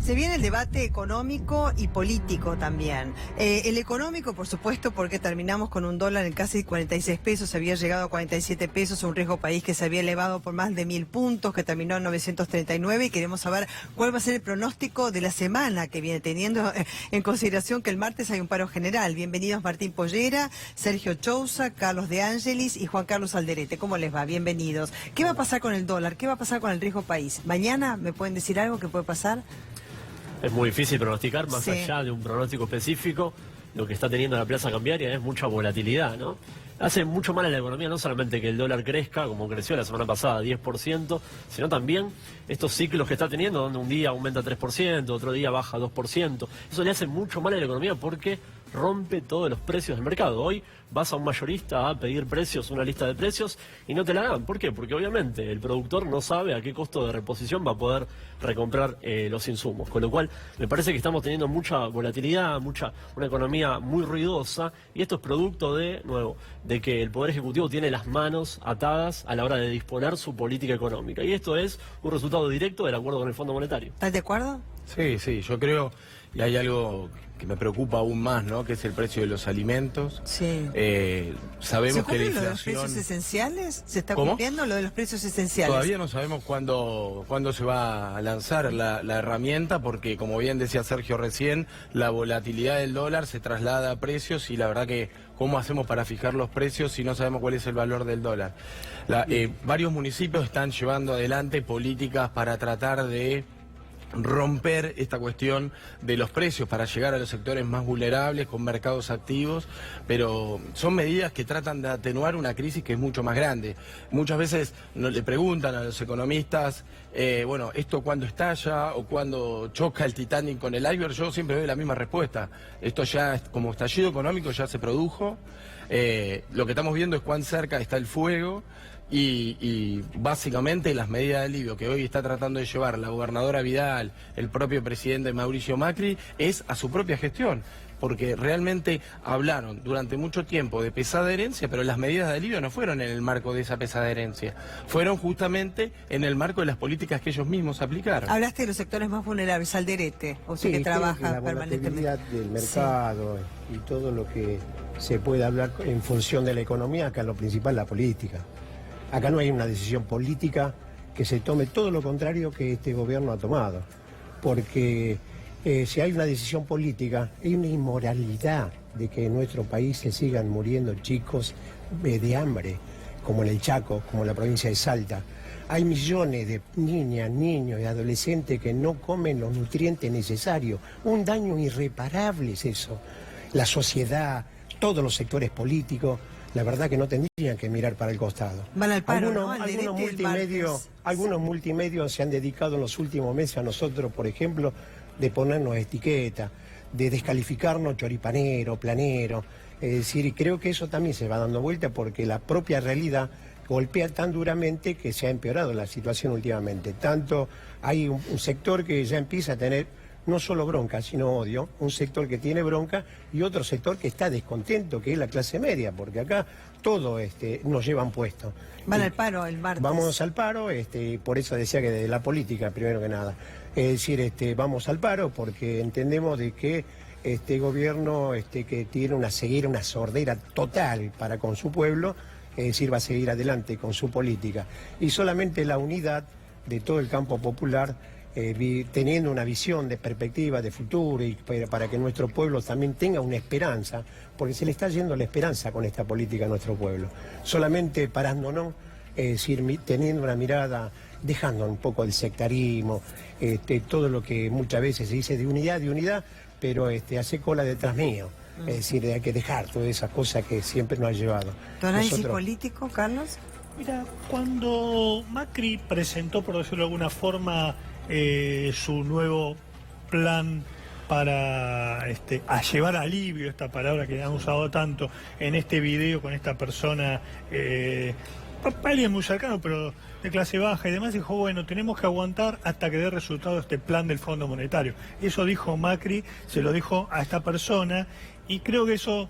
Se viene el debate económico y político también. El económico, por supuesto, porque terminamos con un dólar en casi 46 pesos, había llegado a 47 pesos, un riesgo país que se había elevado por más de 1000 puntos, que terminó en 939, y queremos saber cuál va a ser el pronóstico de la semana que viene, teniendo en consideración que el martes hay un paro general. Bienvenidos Martín Pollera, Sergio Chousa, Carlos De Angelis y Juan Carlos Alderete. ¿Cómo les va? Bienvenidos. ¿Qué va a pasar con el dólar? ¿Qué va a pasar con el riesgo país? ¿Mañana me pueden decir algo que puede pasar? Es muy difícil pronosticar, más allá de un pronóstico específico. Lo que está teniendo la plaza cambiaria es mucha volatilidad, ¿no? Hace mucho mal a la economía, no solamente que el dólar crezca, como creció la semana pasada, 10%, sino también estos ciclos que está teniendo, donde un día aumenta 3%, otro día baja 2%. Eso le hace mucho mal a la economía porque rompe todos los precios del mercado. Hoy vas a un mayorista a pedir precios, una lista de precios, y no te la dan. ¿Por qué? Porque obviamente el productor no sabe a qué costo de reposición va a poder recomprar los insumos. Con lo cual, me parece que estamos teniendo mucha volatilidad, una economía muy ruidosa, y esto es producto de que el Poder Ejecutivo tiene las manos atadas a la hora de disponer su política económica. Y esto es un resultado directo del acuerdo con el Fondo Monetario. ¿Estás de acuerdo? Sí, yo creo, y hay algo que me preocupa aún más, ¿no? Que es el precio de los alimentos. Sí. Sabemos que la inflación... ¿Se cumple lo de los precios esenciales? ¿Se está ¿Cómo? cumpliendo lo de los precios esenciales? Todavía no sabemos cuándo se va a lanzar la herramienta, porque como bien decía Sergio recién, la volatilidad del dólar se traslada a precios, y la verdad que ¿cómo hacemos para fijar los precios si no sabemos cuál es el valor del dólar? Varios municipios están llevando adelante políticas para tratar de romper esta cuestión de los precios para llegar a los sectores más vulnerables con mercados activos, pero son medidas que tratan de atenuar una crisis que es mucho más grande. Muchas veces le preguntan a los economistas, ¿esto cuándo estalla o cuándo choca el Titanic con el iceberg? Yo siempre doy la misma respuesta. Esto ya, como estallido económico, ya se produjo. Lo que estamos viendo es cuán cerca está el fuego. Y básicamente las medidas de alivio que hoy está tratando de llevar la gobernadora Vidal, el propio presidente Mauricio Macri, es a su propia gestión, porque realmente hablaron durante mucho tiempo de pesada herencia, pero las medidas de alivio no fueron en el marco de esa pesada herencia, fueron justamente en el marco de las políticas que ellos mismos aplicaron. Hablaste de los sectores más vulnerables, Alderete, o sea, sí, que trabaja la permanentemente. volatilidad del mercado, y todo lo que se puede hablar en función de la economía, acá lo principal es la política. Acá no hay una decisión política que se tome, todo lo contrario que este gobierno ha tomado. Porque si hay una decisión política, hay una inmoralidad de que en nuestro país se sigan muriendo chicos de hambre, como en el Chaco, como en la provincia de Salta. Hay millones de niñas, niños y adolescentes que no comen los nutrientes necesarios. Un daño irreparable es eso. La sociedad, todos los sectores políticos, la verdad que no tendrían que mirar para el costado. Van al paro, algunos multimedios se han dedicado en los últimos meses a nosotros, por ejemplo, de ponernos etiqueta, de descalificarnos choripanero, planero. Es decir, y creo que eso también se va dando vuelta porque la propia realidad golpea tan duramente que se ha empeorado la situación últimamente. Tanto hay un sector que ya empieza a tener no solo bronca, sino odio, un sector que tiene bronca y otro sector que está descontento, que es la clase media, porque acá todo nos llevan puesto. Van al paro el martes. Vamos al paro, por eso decía que de la política, primero que nada. Es decir, vamos al paro porque entendemos de que este gobierno que tiene una ceguera, una sordera total para con su pueblo, es decir, va a seguir adelante con su política. Y solamente la unidad de todo el campo popular, teniendo una visión de perspectiva, de futuro, y para que nuestro pueblo también tenga una esperanza, porque se le está yendo la esperanza con esta política a nuestro pueblo. Solamente parándonos, es decir, teniendo una mirada, dejando un poco el sectarismo, todo lo que muchas veces se dice de unidad, pero hace cola detrás mío. Es decir, hay que dejar todas esas cosas que siempre nos ha llevado. ¿Tu análisis político, Carlos? Mira, cuando Macri presentó, por decirlo de alguna forma, su nuevo plan para a llevar alivio, esta palabra que han usado tanto en este video con esta persona, alguien muy cercano pero de clase baja y demás, dijo, bueno, tenemos que aguantar hasta que dé resultado este plan del Fondo Monetario. Eso dijo Macri, se lo dijo a esta persona, y creo que eso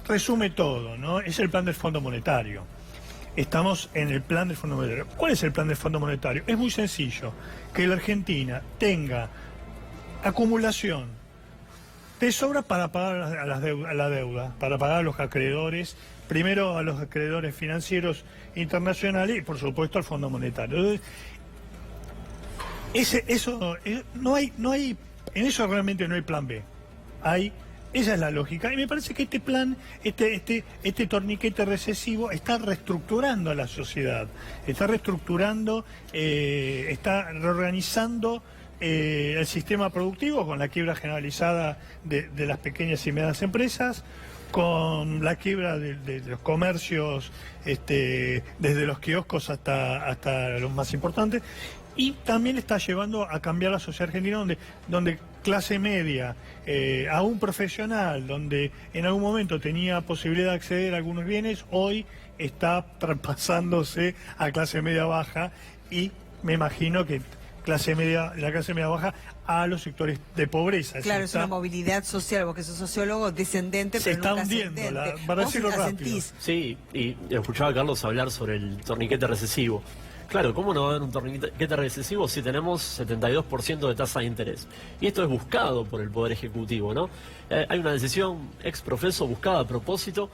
resume todo, ¿no? Es el plan del Fondo Monetario. Estamos en el plan del Fondo Monetario. ¿Cuál es el plan del Fondo Monetario? Es muy sencillo, que la Argentina tenga acumulación, te sobra para pagar a la deuda, para pagar a los acreedores, primero a los acreedores financieros internacionales y por supuesto al Fondo Monetario. Entonces, en eso realmente no hay plan B. Esa es la lógica. Y me parece que este plan, este torniquete recesivo está reestructurando a la sociedad, está reestructurando, está reorganizando el sistema productivo con la quiebra generalizada de las pequeñas y medianas empresas, con la quiebra de los comercios, desde los kioscos hasta los más importantes. Y también está llevando a cambiar la sociedad argentina, donde clase media, a un profesional, donde en algún momento tenía posibilidad de acceder a algunos bienes, hoy está traspasándose a clase media baja y me imagino que la clase media baja a los sectores de pobreza. Claro, es una movilidad social, vos que sos sociólogo, descendente, se pero está hundiendo, para decirlo rápido. Sí, y escuchaba a Carlos hablar sobre el torniquete recesivo. Claro, ¿cómo no va a haber un torniquete recesivo si tenemos 72% de tasa de interés? Y esto es buscado por el Poder Ejecutivo, ¿no? Hay una decisión ex profeso buscada a propósito,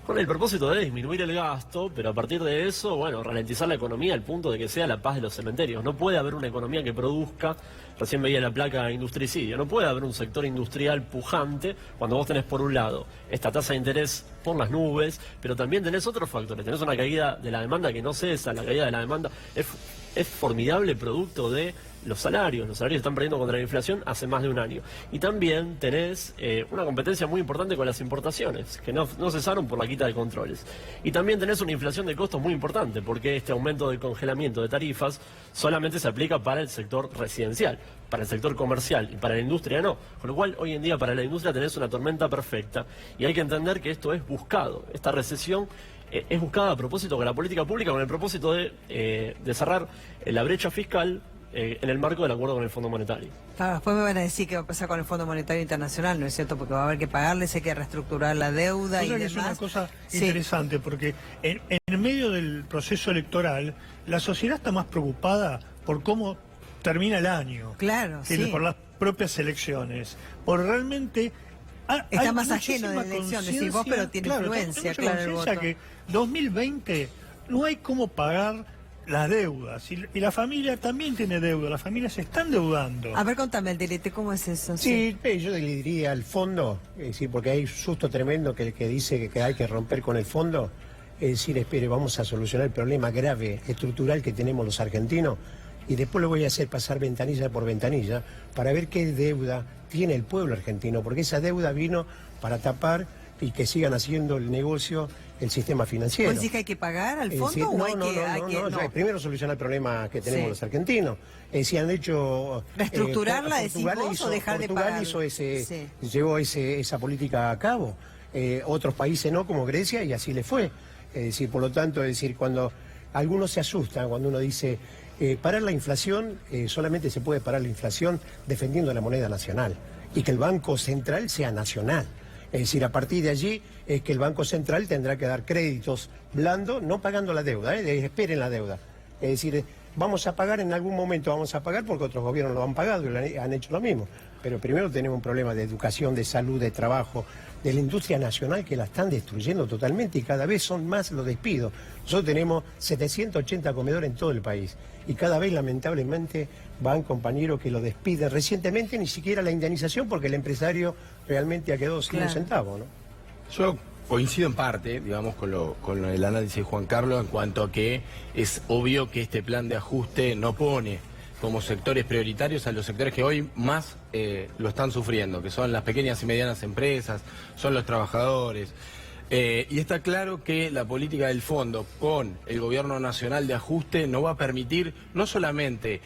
con el propósito de disminuir el gasto, pero a partir de eso, bueno, ralentizar la economía al punto de que sea la paz de los cementerios. No puede haber una economía que produzca, recién veía la placa industricidio, no puede haber un sector industrial pujante cuando vos tenés por un lado esta tasa de interés por las nubes, pero también tenés otros factores, tenés una caída de la demanda que no cesa, la caída de la demanda es formidable producto de los salarios están perdiendo contra la inflación hace más de un año. Y también tenés una competencia muy importante con las importaciones, que no cesaron por la quita de controles. Y también tenés una inflación de costos muy importante, porque este aumento del congelamiento de tarifas solamente se aplica para el sector residencial, para el sector comercial y para la industria no. Con lo cual, hoy en día para la industria tenés una tormenta perfecta y hay que entender que esto es buscado. Esta recesión es buscada a propósito con la política pública, con el propósito de cerrar la brecha fiscal en el marco del acuerdo con el Fondo Monetario. Claro, después me van a decir qué va a pasar con el Fondo Monetario Internacional, ¿no es cierto? Porque va a haber que pagarles, hay que reestructurar la deuda y demás. Es una cosa interesante, porque en medio del proceso electoral, la sociedad está más preocupada por cómo termina el año. Claro, que por las propias elecciones. Por realmente... está más ajeno de elecciones, y vos, pero tiene influencia, claro, el voto. Que 2020 no hay cómo pagar las deudas, y la familia también tiene deuda, las familias se están deudando. A ver, contame, Alderete, ¿cómo es eso? Sí, yo le diría al fondo, porque hay un susto tremendo que dice que hay que romper con el fondo, es decir, espere, vamos a solucionar el problema grave, estructural que tenemos los argentinos, y después lo voy a hacer pasar ventanilla por ventanilla para ver qué deuda tiene el pueblo argentino, porque esa deuda vino para tapar y que sigan haciendo el negocio el sistema financiero. ¿Pues decís que hay que pagar al fondo o no, primero solucionar el problema que tenemos los argentinos. Si han hecho... ¿Reestructurarla, decís vos, o dejar de pagar? Portugal llevó esa política a cabo. Otros países no, como Grecia, y así le fue. Por lo tanto, cuando algunos se asustan, cuando uno dice... parar la inflación, solamente se puede parar la inflación defendiendo la moneda nacional y que el Banco Central sea nacional. Es decir, a partir de allí es que el Banco Central tendrá que dar créditos blandos, no pagando la deuda, esperen la deuda. Es decir, vamos a pagar en algún momento, vamos a pagar porque otros gobiernos lo han pagado y han hecho lo mismo. Pero primero tenemos un problema de educación, de salud, de trabajo, de la industria nacional que la están destruyendo totalmente y cada vez son más los despidos. Nosotros tenemos 780 comedores en todo el país y cada vez lamentablemente van compañeros que lo despiden. Recientemente ni siquiera la indemnización porque el empresario realmente ha quedado sin un centavo, ¿no? Yo coincido en parte, digamos, con el análisis de Juan Carlos en cuanto a que es obvio que este plan de ajuste no pone como sectores prioritarios a los sectores que hoy más lo están sufriendo, que son las pequeñas y medianas empresas, son los trabajadores. Y está claro que la política del fondo con el gobierno nacional de ajuste no va a permitir no solamente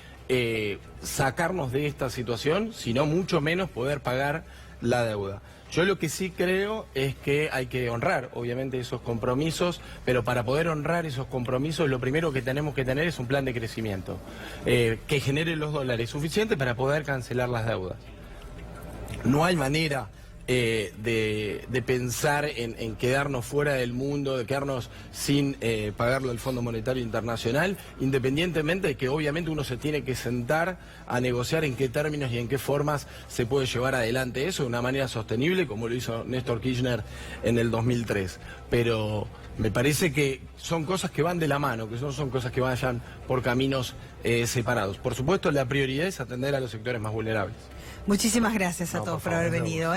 sacarnos de esta situación, sino mucho menos poder pagar la deuda. Yo lo que sí creo es que hay que honrar, obviamente, esos compromisos, pero para poder honrar esos compromisos, lo primero que tenemos que tener es un plan de crecimiento que genere los dólares suficientes para poder cancelar las deudas. No hay manera de pensar en quedarnos fuera del mundo, de quedarnos sin pagarlo al Fondo Monetario Internacional, independientemente de que obviamente uno se tiene que sentar a negociar en qué términos y en qué formas se puede llevar adelante eso de una manera sostenible, como lo hizo Néstor Kirchner en el 2003. Pero me parece que son cosas que van de la mano, que no son cosas que vayan por caminos separados. Por supuesto, la prioridad es atender a los sectores más vulnerables. Muchísimas gracias a todos por haber venido.